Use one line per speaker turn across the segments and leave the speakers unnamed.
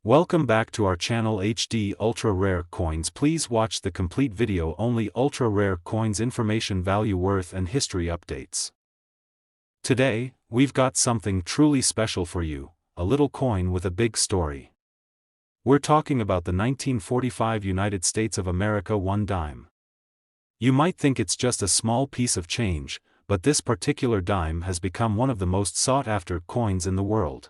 Welcome back to our channel HD Ultra Rare Coins. Please watch the complete video. Only ultra rare coins, information, value, worth and history updates. Today, we've got something truly special for you, a little coin with a big story. We're talking about the 1945 United States of America 1 dime. You might think it's just a small piece of change, but this particular dime has become one of the most sought-after coins in the world.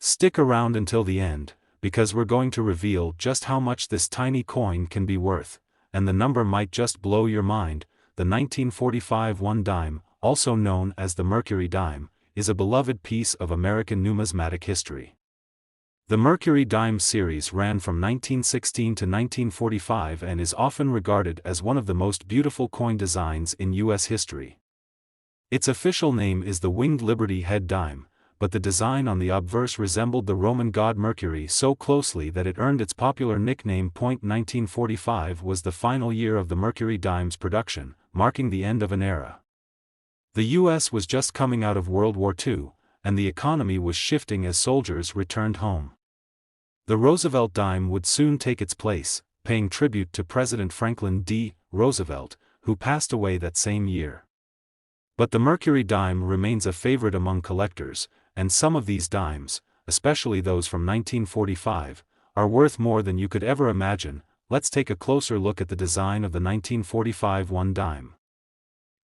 Stick around until the end, because we're going to reveal just how much this tiny coin can be worth, and the number might just blow your mind. The 1945 1 dime, also known as the Mercury Dime, is a beloved piece of American numismatic history. The Mercury Dime series ran from 1916 to 1945 and is often regarded as one of the most beautiful coin designs in U.S. history. Its official name is the Winged Liberty Head Dime, but the design on the obverse resembled the Roman god Mercury so closely that it earned its popular nickname. 1945 was the final year of the Mercury Dime's production, marking the end of an era. The U.S. was just coming out of World War II, and the economy was shifting as soldiers returned home. The Roosevelt dime would soon take its place, paying tribute to President Franklin D. Roosevelt, who passed away that same year. But the Mercury dime remains a favorite among collectors, and some of these dimes, especially those from 1945, are worth more than you could ever imagine. Let's take a closer look at the design of the 1945 1 dime.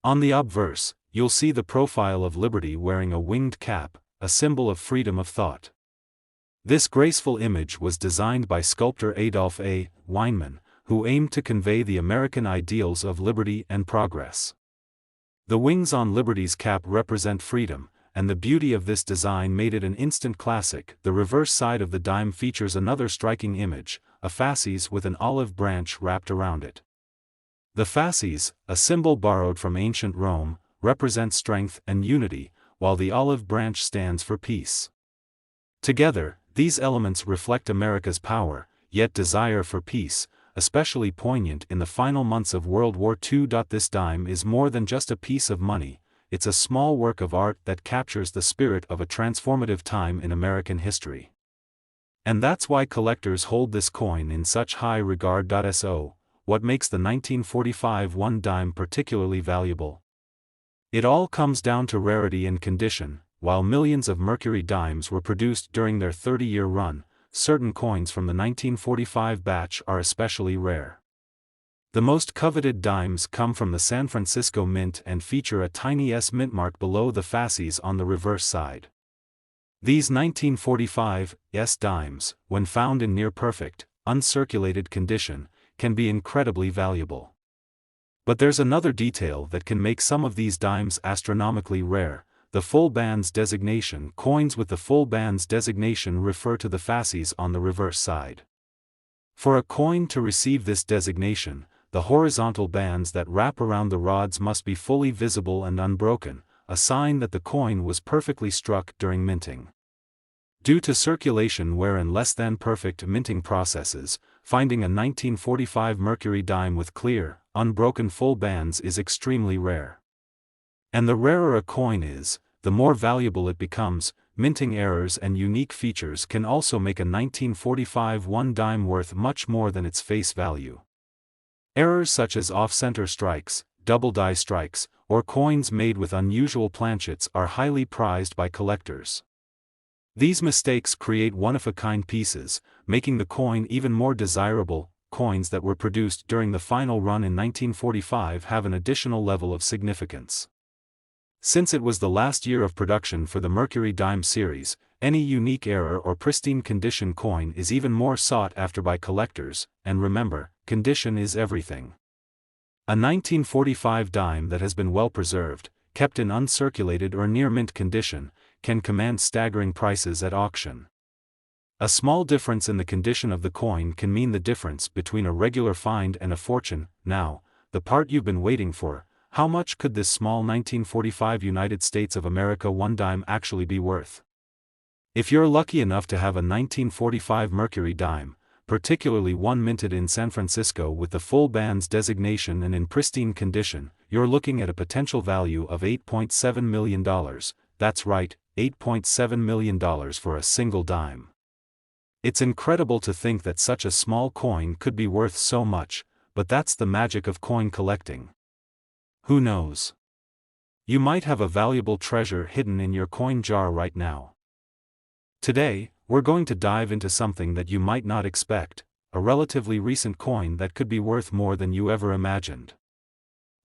On the obverse, you'll see the profile of Liberty wearing a winged cap, a symbol of freedom of thought. This graceful image was designed by sculptor Adolph A. Weinman, who aimed to convey the American ideals of liberty and progress. The wings on Liberty's cap represent freedom, and the beauty of this design made it an instant classic. The reverse side of the dime features another striking image, a fasces with an olive branch wrapped around it. The fasces, a symbol borrowed from ancient Rome, represents strength and unity, while the olive branch stands for peace. Together, these elements reflect America's power, yet desire for peace, especially poignant in the final months of World War II. This dime is more than just a piece of money, it's a small work of art that captures the spirit of a transformative time in American history. And that's why collectors hold this coin in such high regard. So, what makes the 1945 1 dime particularly valuable? It all comes down to rarity and condition. While millions of Mercury dimes were produced during their 30-year run, certain coins from the 1945 batch are especially rare. The most coveted dimes come from the San Francisco Mint and feature a tiny S mint mark below the fasces on the reverse side. These 1945 S dimes, when found in near-perfect, uncirculated condition, can be incredibly valuable. But there's another detail that can make some of these dimes astronomically rare: the full bands designation. Coins with the full bands designation refer to the fasces on the reverse side. For a coin to receive this designation, the horizontal bands that wrap around the rods must be fully visible and unbroken, a sign that the coin was perfectly struck during minting. Due to circulation wear and less than perfect minting processes, finding a 1945 Mercury dime with clear, unbroken full bands is extremely rare. And the rarer a coin is, the more valuable it becomes. Minting errors and unique features can also make a 1945 1 dime worth much more than its face value. Errors such as off-center strikes, double die strikes, or coins made with unusual planchets are highly prized by collectors. These mistakes create one-of-a-kind pieces, making the coin even more desirable. Coins that were produced during the final run in 1945 have an additional level of significance. Since it was the last year of production for the Mercury Dime series, any unique error or pristine condition coin is even more sought after by collectors, and remember, condition is everything. A 1945 dime that has been well preserved, kept in uncirculated or near mint condition, can command staggering prices at auction. A small difference in the condition of the coin can mean the difference between a regular find and a fortune. Now, the part you've been waiting for: how much could this small 1945 United States of America 1 dime actually be worth? If you're lucky enough to have a 1945 Mercury dime, particularly one minted in San Francisco with the full bands designation and in pristine condition, you're looking at a potential value of $8.7 million. That's right, $8.7 million for a single dime. It's incredible to think that such a small coin could be worth so much, but that's the magic of coin collecting. Who knows? You might have a valuable treasure hidden in your coin jar right now. Today, we're going to dive into something that you might not expect, a relatively recent coin that could be worth more than you ever imagined.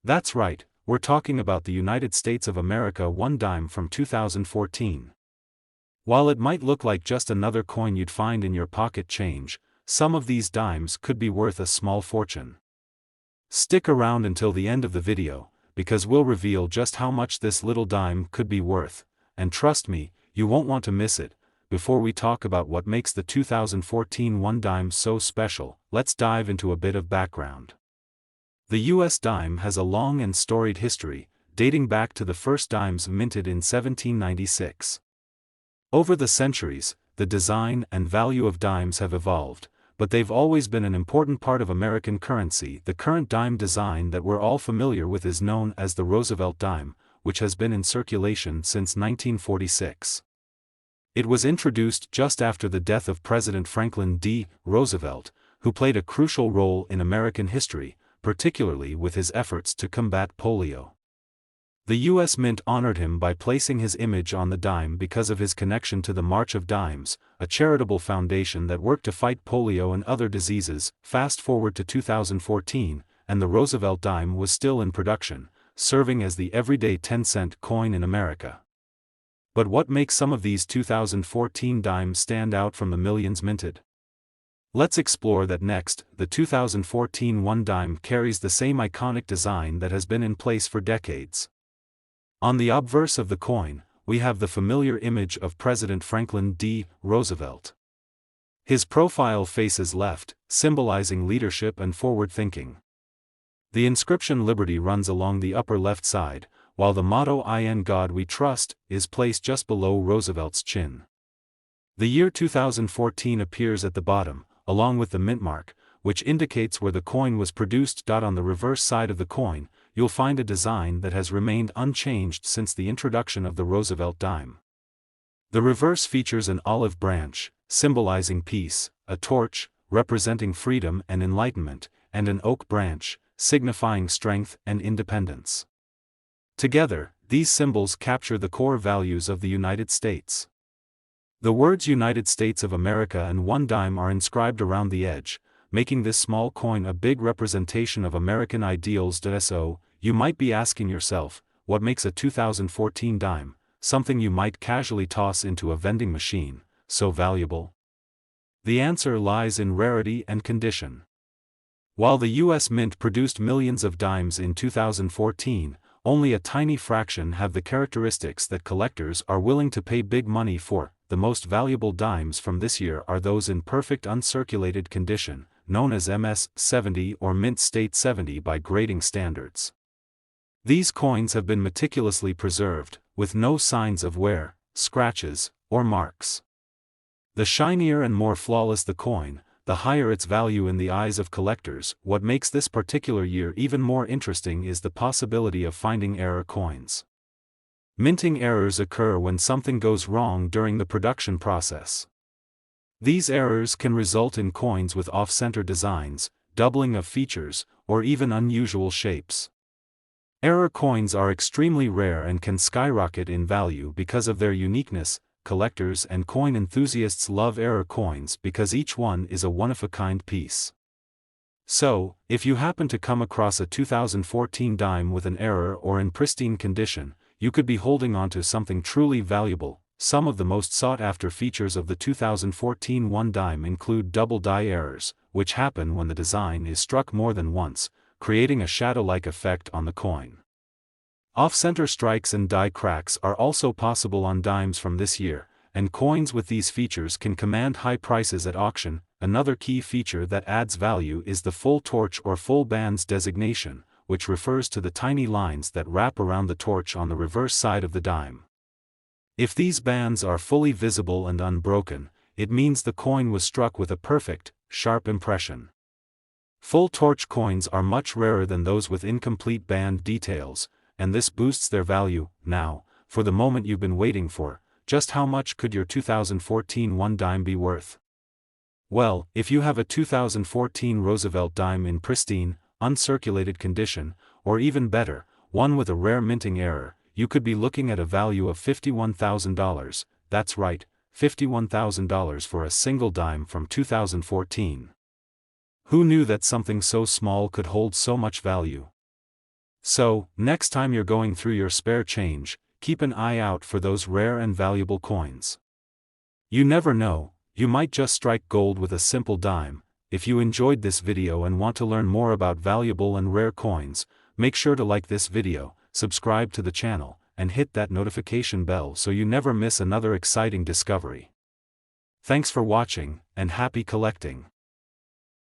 That's right, we're talking about the United States of America $1 dime from 2014. While it might look like just another coin you'd find in your pocket change, some of these dimes could be worth a small fortune. Stick around until the end of the video, because we'll reveal just how much this little dime could be worth, and trust me, you won't want to miss it. Before we talk about what makes the 2014 $1 dime so special, let's dive into a bit of background. The US dime has a long and storied history, dating back to the first dimes minted in 1796. Over the centuries, the design and value of dimes have evolved, but they've always been an important part of American currency. The current dime design that we're all familiar with is known as the Roosevelt dime, which has been in circulation since 1946. It was introduced just after the death of President Franklin D. Roosevelt, who played a crucial role in American history, particularly with his efforts to combat polio. The U.S. Mint honored him by placing his image on the dime because of his connection to the March of Dimes, a charitable foundation that worked to fight polio and other diseases. Fast forward to 2014, and the Roosevelt dime was still in production, serving as the everyday 10-cent coin in America. But what makes some of these 2014 dimes stand out from the millions minted? Let's explore that next. The 2014 $1 dime carries the same iconic design that has been in place for decades. On the obverse of the coin, we have the familiar image of President Franklin D. Roosevelt. His profile faces left, symbolizing leadership and forward thinking. The inscription Liberty runs along the upper left side, while the motto "In God We Trust" is placed just below Roosevelt's chin. The year 2014 appears at the bottom, along with the mint mark, which indicates where the coin was produced. On the reverse side of the coin, you'll find a design that has remained unchanged since the introduction of the Roosevelt dime. The reverse features an olive branch, symbolizing peace, a torch, representing freedom and enlightenment, and an oak branch, signifying strength and independence. Together, these symbols capture the core values of the United States. The words United States of America and $1 dime are inscribed around the edge, making this small coin a big representation of American ideals. So, you might be asking yourself, what makes a 2014 dime, something you might casually toss into a vending machine, so valuable? The answer lies in rarity and condition. While the U.S. Mint produced millions of dimes in 2014, only a tiny fraction have the characteristics that collectors are willing to pay big money for. The most valuable dimes from this year are those in perfect uncirculated condition, known as MS 70 or Mint State 70 by grading standards. These coins have been meticulously preserved, with no signs of wear, scratches, or marks. The shinier and more flawless the coin, the higher its value in the eyes of collectors. What makes this particular year even more interesting is the possibility of finding error coins. Minting errors occur when something goes wrong during the production process. These errors can result in coins with off-center designs, doubling of features, or even unusual shapes. Error coins are extremely rare and can skyrocket in value because of their uniqueness. Collectors and coin enthusiasts love error coins because each one is a one-of-a-kind piece. So, if you happen to come across a 2014 dime with an error or in pristine condition, you could be holding onto something truly valuable. Some of the most sought-after features of the 2014 $1 dime include double die errors, which happen when the design is struck more than once, creating a shadow-like effect on the coin. Off-center strikes and die cracks are also possible on dimes from this year, and coins with these features can command high prices at auction. Another key feature that adds value is the full torch or full bands designation, which refers to the tiny lines that wrap around the torch on the reverse side of the dime. If these bands are fully visible and unbroken, it means the coin was struck with a perfect, sharp impression. Full torch coins are much rarer than those with incomplete band details, and this boosts their value. Now, for the moment you've been waiting for, just how much could your 2014 $1 dime be worth? Well, if you have a 2014 Roosevelt dime in pristine, uncirculated condition, or even better, one with a rare minting error, you could be looking at a value of $51,000, that's right, $51,000 for a single dime from 2014. Who knew that something so small could hold so much value? So, next time you're going through your spare change, keep an eye out for those rare and valuable coins. You never know, you might just strike gold with a simple dime. If you enjoyed this video and want to learn more about valuable and rare coins, make sure to like this video, subscribe to the channel, and hit that notification bell so you never miss another exciting discovery. Thanks for watching, and happy collecting!